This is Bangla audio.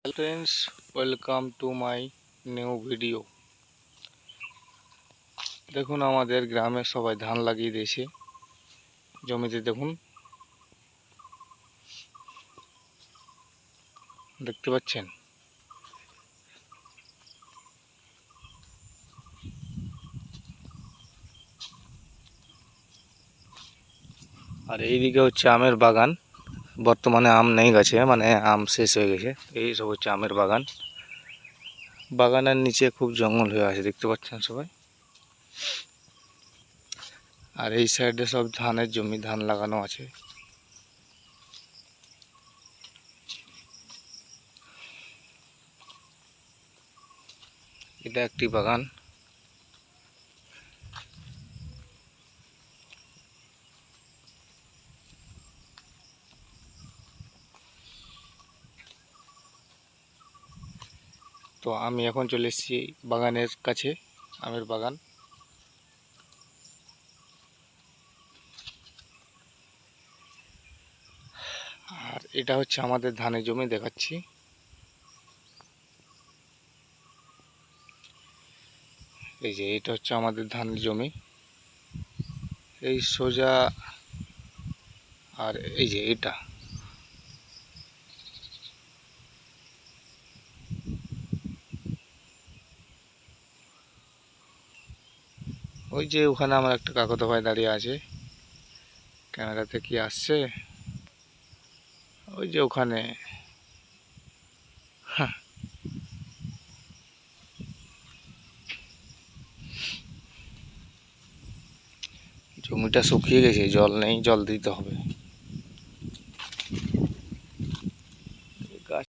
Friends, welcome to my new video. দেখুন, আমাদের গ্রামে সবাই ধান লাগিয়ে দিয়েছে জমিতে। দেখুন, দেখতে পাচ্ছেন। আর এইদিকে হচ্ছে আমের বাগান। বর্তমানে আম নেই গাছে, মানে আম শেষ হয়ে গেছে। এই সব হচ্ছে আমের বাগান। বাগানের নিচে খুব জঙ্গল হয়ে আছে, দেখতে পাচ্ছেন সবাই। আর এই সাইডে সব ধানের জমি, ধান লাগানো আছে। এটা একটি বাগান। তো আমি এখন চলে এসেছি বাগানের কাছে, আমের বাগান। আর এটা হচ্ছে আমাদের ধানের জমি, দেখাচ্ছি। এই যে এটা হচ্ছে আমাদের ধানের জমি, এই সোজা। আর এই যে এটা, ওই যে ওখানে আমার একটা কাকাতো ভাই দাঁড়িয়ে আছে। ক্যামেরাতে কি আসছে? ওই যে ওখানে। হ্যাঁ, জমিটা শুকিয়ে গেছে, জল নেই, জল দিতে হবে।